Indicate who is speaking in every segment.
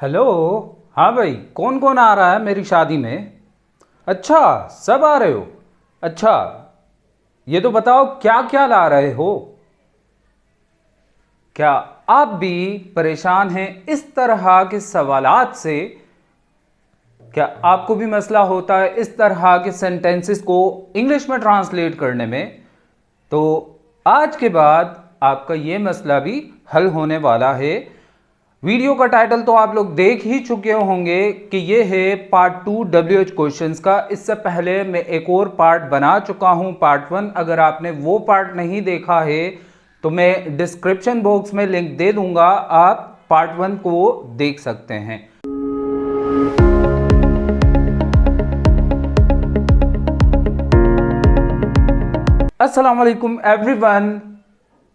Speaker 1: Hello. हाँ भाई, कौन कौन आ रहा है मेरी शादी में? अच्छा, सब आ रहे हो। अच्छा, ये तो बताओ क्या क्या ला रहे हो। क्या आप भी परेशान हैं इस तरह के सवालात से? क्या आपको भी मसला होता है इस तरह के सेंटेंसेस को इंग्लिश में ट्रांसलेट करने में? तो आज के बाद आपका ये मसला भी हल होने वाला है। वीडियो का टाइटल तो आप लोग देख ही चुके होंगे कि ये है पार्ट 2 WH क्वेश्चंस का। इससे पहले मैं एक और पार्ट बना चुका हूं, पार्ट 1। अगर आपने वो पार्ट नहीं देखा है तो मैं डिस्क्रिप्शन बॉक्स में लिंक दे दूंगा, आप पार्ट 1 को देख सकते हैं। अस्सलाम वालेकुम everyone,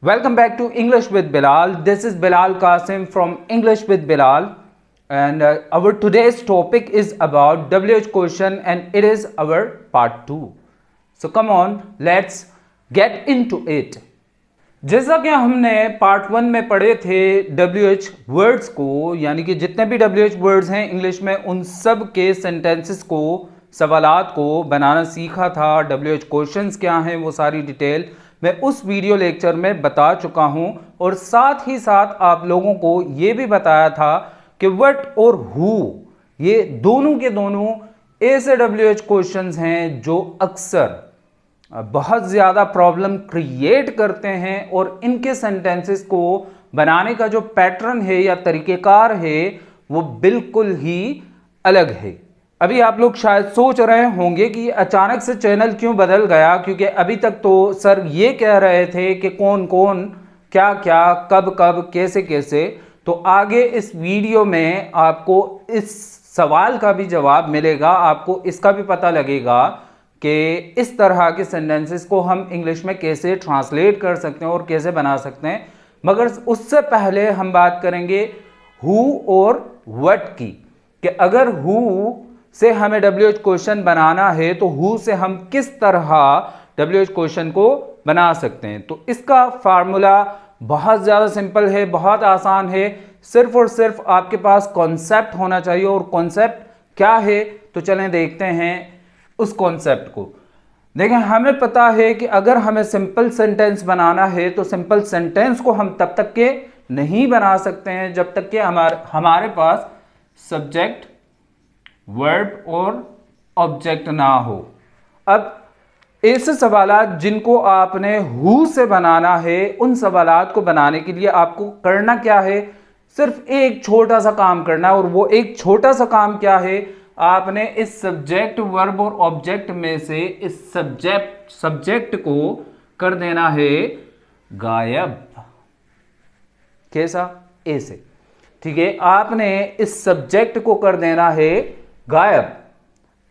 Speaker 1: welcome back to English with Bilal. This is Bilal Qasim from English with Bilal, and our today's topic is about WH question, and it is our part 2. So come on, let's get into it. जैसा कि हमने part 1 में पढ़े थे WH words को, यानी कि जितने भी WH वर्ड्स हैं इंग्लिश में उन सब के सेंटेंसेस को, सवालात को बनाना सीखा था। WH क्वेश्चंस क्या हैं वो सारी डिटेल मैं उस वीडियो लेक्चर में बता चुका हूं, और साथ ही साथ आप लोगों को ये भी बताया था कि व्हाट और हु, ये दोनों के दोनों ऐसे WH क्वेश्चंस हैं जो अक्सर बहुत ज़्यादा प्रॉब्लम क्रिएट करते हैं, और इनके सेंटेंसेस को बनाने का जो पैटर्न है या तरीक़ेकार है वो बिल्कुल ही अलग है। अभी आप लोग शायद सोच रहे होंगे कि अचानक से चैनल क्यों बदल गया, क्योंकि अभी तक तो सर ये कह रहे थे कि कौन कौन क्या क्या कब कब कैसे कैसे। तो आगे इस वीडियो में आपको इस सवाल का भी जवाब मिलेगा, आपको इसका भी पता लगेगा कि इस तरह के सेंटेंसेस को हम इंग्लिश में कैसे ट्रांसलेट कर सकते हैं और कैसे बना सकते हैं। मगर उससे पहले हम बात करेंगे हु और व्हाट की, कि अगर हु से हमें WH क्वेश्चन बनाना है तो हु से हम किस तरह WH क्वेश्चन को बना सकते हैं। तो इसका फार्मूला बहुत ज़्यादा सिंपल है, बहुत आसान है। सिर्फ और सिर्फ आपके पास कॉन्सेप्ट होना चाहिए, और कॉन्सेप्ट क्या है तो चलें देखते हैं उस कॉन्सेप्ट को। देखें, हमें पता है कि अगर हमें सिंपल सेंटेंस बनाना है तो सिंपल सेंटेंस को हम तब तक के नहीं बना सकते हैं जब तक कि हमारे पास सब्जेक्ट, वर्ब और ऑब्जेक्ट ना हो। अब ऐसे सवालात जिनको आपने हु से बनाना है, उन सवालात को बनाने के लिए आपको करना क्या है? सिर्फ एक छोटा सा काम करना है, और वो एक छोटा सा काम क्या है? आपने इस सब्जेक्ट, वर्ब और ऑब्जेक्ट में से इस सब्जेक्ट को कर देना है गायब। कैसा? ऐसे। ठीक है, आपने इस सब्जेक्ट को कर देना है गायब।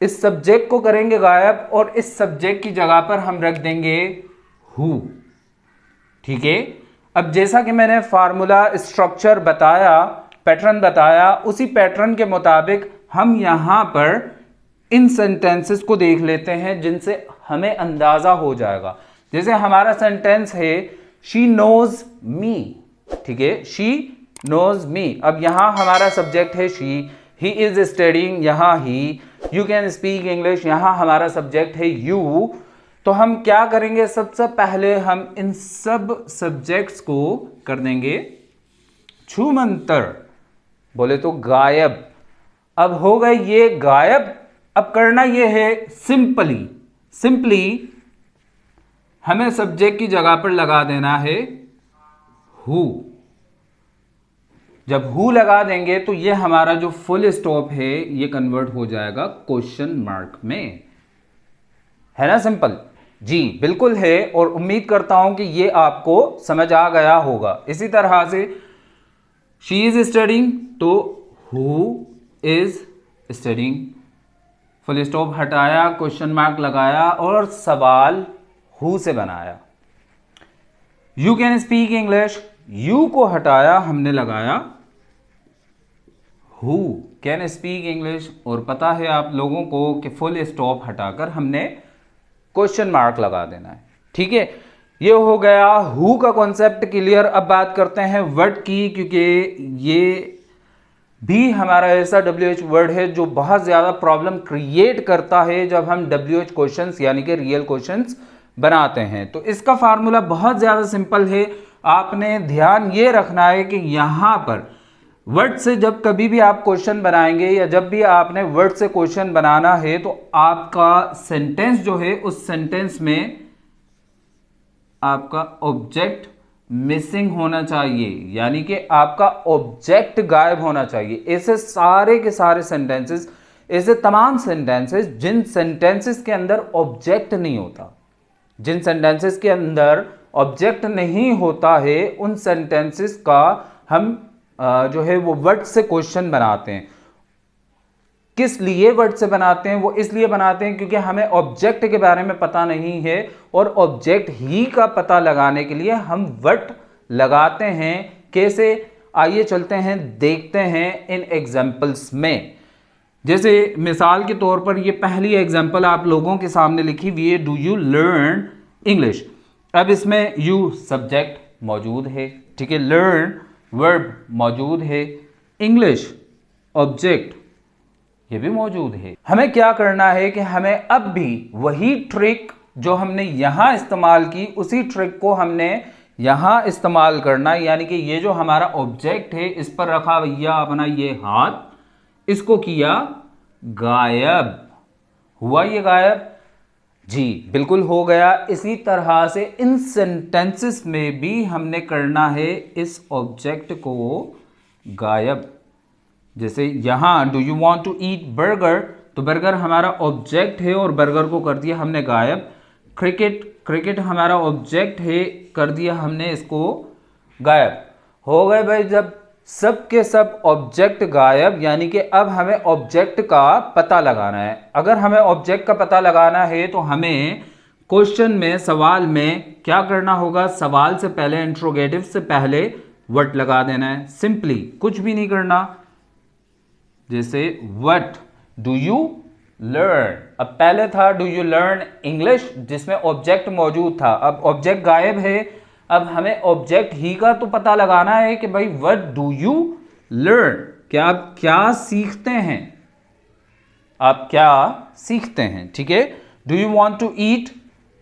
Speaker 1: इस सब्जेक्ट को करेंगे गायब, और इस सब्जेक्ट की जगह पर हम रख देंगे हु। ठीक है, अब जैसा कि मैंने फार्मूला, स्ट्रक्चर बताया, पैटर्न बताया, उसी पैटर्न के मुताबिक हम यहां पर इन सेंटेंसेस को देख लेते हैं जिनसे हमें अंदाजा हो जाएगा। जैसे हमारा सेंटेंस है शी नोज मी। ठीक है, शी नोज मी। अब यहां हमारा सब्जेक्ट है शी, ही इज स्टडीइंग, यहां ही, यू कैन स्पीक इंग्लिश, यहां हमारा सब्जेक्ट है यू। तो हम क्या करेंगे? सबसे पहले हम इन सब सब्जेक्ट्स को कर देंगे छूमंतर, बोले तो गायब। अब हो गए ये गायब। अब करना ये है सिंपली हमें सब्जेक्ट की जगह पर लगा देना है हु। जब हु लगा देंगे तो ये हमारा जो फुल स्टॉप है ये कन्वर्ट हो जाएगा क्वेश्चन मार्क में। है ना सिंपल? जी बिल्कुल है, और उम्मीद करता हूं कि ये आपको समझ आ गया होगा। इसी तरह से शी इज स्टडीइंग, तो who is studying, full stop हटाया, क्वेश्चन मार्क लगाया, और सवाल हु से बनाया। You can speak English, you को हटाया, हमने लगाया हु कैन स्पीक इंग्लिश, और पता है आप लोगों को कि फुल स्टॉप हटाकर हमने क्वेश्चन मार्क लगा देना है। ठीक है, ये हो गया हु का कॉन्सेप्ट क्लियर। अब बात करते हैं व्हाट की, क्योंकि ये भी हमारा ऐसा WH वर्ड है जो बहुत ज़्यादा प्रॉब्लम क्रिएट करता है जब हम WH क्वेश्चंस यानी कि रियल क्वेश्चंस बनाते हैं। तो इसका फार्मूला बहुत ज़्यादा सिंपल है। आपने ध्यान ये रखना है कि यहाँ पर वर्ड से जब कभी भी आप क्वेश्चन बनाएंगे या जब भी आपने वर्ड से क्वेश्चन बनाना है तो आपका सेंटेंस जो है उस सेंटेंस में आपका ऑब्जेक्ट मिसिंग होना चाहिए, यानी कि आपका ऑब्जेक्ट गायब होना चाहिए। ऐसे सारे के सारे सेंटेंसेस, ऐसे तमाम सेंटेंसेस जिन सेंटेंसेस के अंदर ऑब्जेक्ट नहीं होता, जिन सेंटेंसेस के अंदर ऑब्जेक्ट नहीं होता है, उन सेंटेंसेस का हम जो है वो वर्ड से क्वेश्चन बनाते हैं। किस लिए वर्ड से बनाते हैं? वो इसलिए बनाते हैं क्योंकि हमें ऑब्जेक्ट के बारे में पता नहीं है और ऑब्जेक्ट ही का पता लगाने के लिए हम वर्ड लगाते हैं। कैसे? आइए चलते हैं, देखते हैं इन एग्जाम्पल्स में। जैसे मिसाल के तौर पर ये पहली एग्जाम्पल आप लोगों के सामने लिखी हुई है, डू यू लर्न इंग्लिश। अब इसमें यू सब्जेक्ट मौजूद है, ठीक है, लर्न वर्ब मौजूद है, इंग्लिश ऑब्जेक्ट ये भी मौजूद है। हमें क्या करना है कि हमें अब भी वही ट्रिक जो हमने यहां इस्तेमाल की, उसी ट्रिक को हमने यहां इस्तेमाल करना, यानी कि ये जो हमारा ऑब्जेक्ट है इस पर रखा भैया अपना ये हाथ, इसको किया गायब। हुआ ये गायब? जी बिल्कुल हो गया। इसी तरह से इन सेंटेंसेस में भी हमने करना है इस ऑब्जेक्ट को गायब। जैसे यहां do you want to eat burger, तो बर्गर हमारा ऑब्जेक्ट है और बर्गर को कर दिया हमने गायब। क्रिकेट, क्रिकेट हमारा ऑब्जेक्ट है, कर दिया हमने इसको गायब। हो गए भाई जब सब के सब ऑब्जेक्ट गायब, यानी कि अब हमें ऑब्जेक्ट का पता लगाना है। अगर हमें ऑब्जेक्ट का पता लगाना है तो हमें क्वेश्चन में, सवाल में क्या करना होगा? सवाल से पहले, इंट्रोगेटिव से पहले वर्ड लगा देना है, सिंपली, कुछ भी नहीं करना। जैसे व्हाट डू यू लर्न, अब पहले था डू यू लर्न इंग्लिश जिसमें ऑब्जेक्ट मौजूद था, अब ऑब्जेक्ट गायब है। अब हमें ऑब्जेक्ट ही का तो पता लगाना है कि भाई व्हाट डू यू लर्न, क्या आप क्या सीखते हैं, आप क्या सीखते हैं, ठीक है। Do you want to eat,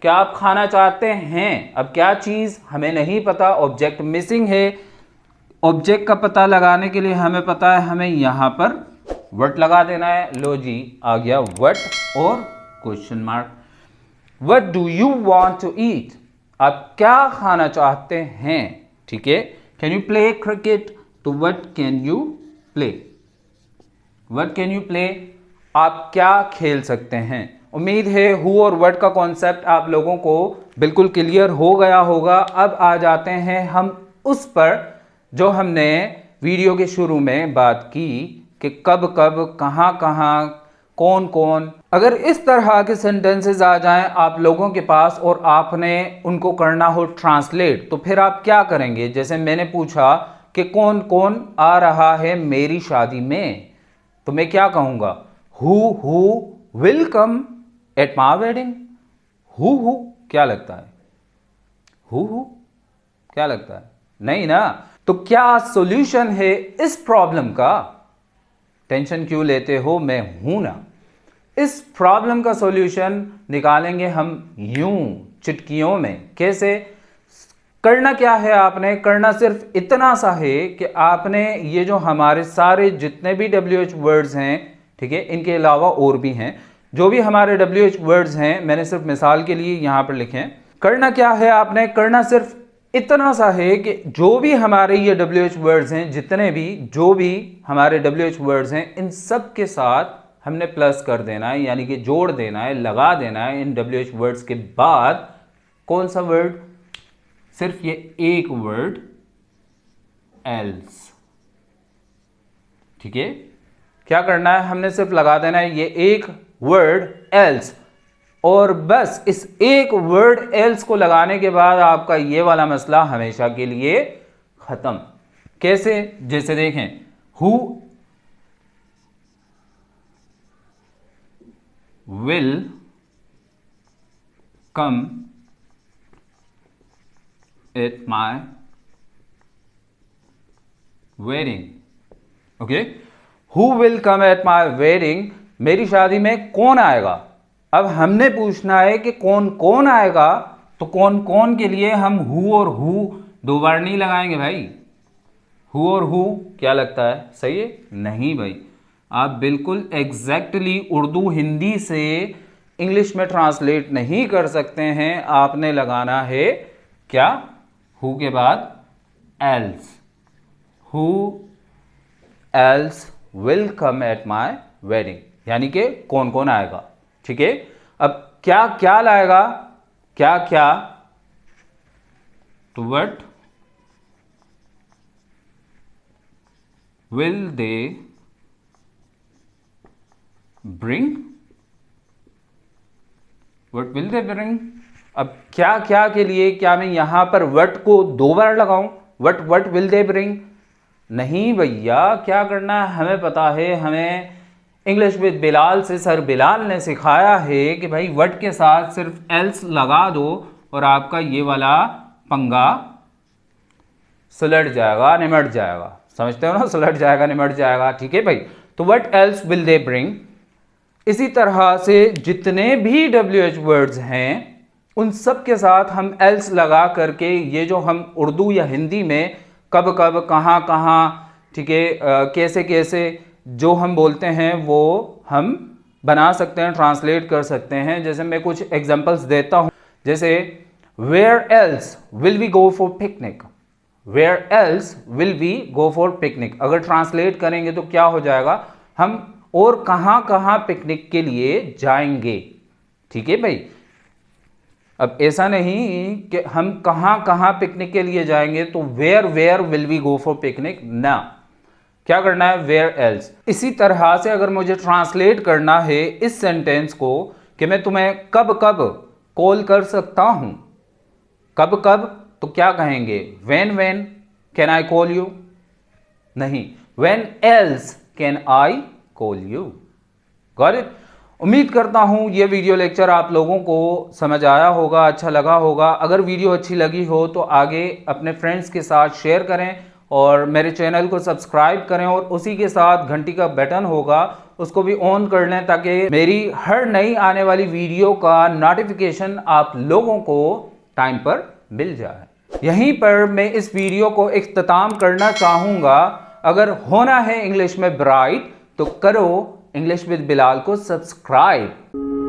Speaker 1: क्या आप खाना चाहते हैं। अब क्या चीज हमें नहीं पता, ऑब्जेक्ट मिसिंग है। ऑब्जेक्ट का पता लगाने के लिए हमें पता है हमें यहां पर व्हाट लगा देना है। लो जी आ गया व्हाट और question mark. What do you want to eat, आप क्या खाना चाहते हैं, ठीक है। कैन यू प्ले क्रिकेट, तो what can you play, what can you play, आप क्या खेल सकते हैं। उम्मीद है हु और व्हाट का कॉन्सेप्ट आप लोगों को बिल्कुल क्लियर हो गया होगा। अब आ जाते हैं हम उस पर जो हमने वीडियो के शुरू में बात की कि कब कब, कहां कहां, कौन कौन। अगर इस तरह के सेंटेंसेस आ जाएं आप लोगों के पास और आपने उनको करना हो ट्रांसलेट, तो फिर आप क्या करेंगे? जैसे मैंने पूछा कि कौन कौन आ रहा है मेरी शादी में, तो मैं क्या कहूंगा? Who will come at my wedding. Who क्या लगता है? हु क्या लगता है? नहीं ना। तो क्या सॉल्यूशन है इस प्रॉब्लम का? टेंशन क्यों लेते हो, मैं हूं ना। इस प्रॉब्लम का सॉल्यूशन निकालेंगे हम यूं, चुटकियों में। कैसे? करना क्या है, आपने करना सिर्फ इतना सा है कि आपने ये जो हमारे सारे जितने भी WH वर्ड्स हैं, ठीक है, इनके अलावा और भी हैं, जो भी हमारे WH वर्ड्स हैं मैंने सिर्फ मिसाल के लिए यहां पर लिखे हैं। करना क्या है, आपने करना सिर्फ इतना सा है कि जो भी हमारे ये WH वर्ड्स हैं, जितने भी जो भी हमारे WH वर्ड्स हैं, इन सब के साथ हमने प्लस कर देना है, यानी कि जोड़ देना है, लगा देना है इन WH वर्ड्स के बाद। कौन सा वर्ड? सिर्फ ये एक वर्ड एल्स, ठीक है। क्या करना है? हमने सिर्फ लगा देना है ये एक वर्ड एल्स, और बस इस एक वर्ड एल्स को लगाने के बाद आपका ये वाला मसला हमेशा के लिए खत्म। कैसे? जैसे देखें, who will come at my wedding, okay. Who will come at my wedding, मेरी शादी में कौन आएगा। अब हमने पूछना है कि कौन कौन आएगा, तो कौन कौन के लिए हम हु और हु दो बार नहीं लगाएंगे भाई। हु और हु क्या लगता है, सही है? नहीं भाई, आप बिल्कुल एग्जैक्टली उर्दू हिंदी से इंग्लिश में ट्रांसलेट नहीं कर सकते हैं। आपने लगाना है क्या, हु के बाद else. Who else will come at my wedding, यानी कि कौन कौन आएगा। ठीक है, अब क्या क्या लाएगा, क्या क्या, तो what will they bring, what will they bring. अब क्या क्या के लिए क्या मैं यहां पर व्हाट को दो बार लगाऊं, व्हाट विल दे ब्रिंग? नहीं भैया, क्या करना है हमें पता है। हमें इंग्लिश विद बिलाल से सर बिलाल ने सिखाया है कि भाई व्हाट के साथ सिर्फ एल्स लगा दो और आपका ये वाला पंगा सुलट जाएगा, निमट जाएगा। समझते हो ना, सुलट जाएगा, निमट जाएगा। ठीक है भाई, तो what else will they bring. इसी तरह से जितने भी WH वर्ड्स हैं उन सब के साथ हम एल्स लगा करके, ये जो हम उर्दू या हिंदी में कब कब, कहाँ कहाँ, ठीक है, कैसे कैसे जो हम बोलते हैं वो हम बना सकते हैं, ट्रांसलेट कर सकते हैं। जैसे मैं कुछ एग्जांपल्स देता हूं, जैसे where else will we go for picnic, where else will we go for picnic. अगर ट्रांसलेट करेंगे तो क्या हो जाएगा, हम और कहां कहां पिकनिक के लिए जाएंगे। ठीक है भाई, अब ऐसा नहीं कि हम कहां कहां पिकनिक के लिए जाएंगे तो where where will we go for picnic, ना, क्या करना है, वेयर एल्स। इसी तरह से अगर मुझे ट्रांसलेट करना है इस सेंटेंस को कि मैं तुम्हें कब कब कॉल कर सकता हूं, कब कब, तो क्या कहेंगे, when when can I call you, नहीं, when else can I call you. Got it. उम्मीद करता हूं ये वीडियो लेक्चर आप लोगों को समझ आया होगा, अच्छा लगा होगा। अगर वीडियो अच्छी लगी हो तो आगे अपने फ्रेंड्स के साथ शेयर करें और मेरे चैनल को सब्सक्राइब करें, और उसी के साथ घंटी का बटन होगा उसको भी ऑन कर लें ताकि मेरी हर नई आने वाली वीडियो का नोटिफिकेशन आप लोगों को टाइम पर मिल जाए। यहीं पर मैं इस वीडियो को इख्तिताम करना चाहूँगा। अगर होना है इंग्लिश में ब्राइट तो करो इंग्लिश विद बिलाल को सब्सक्राइब।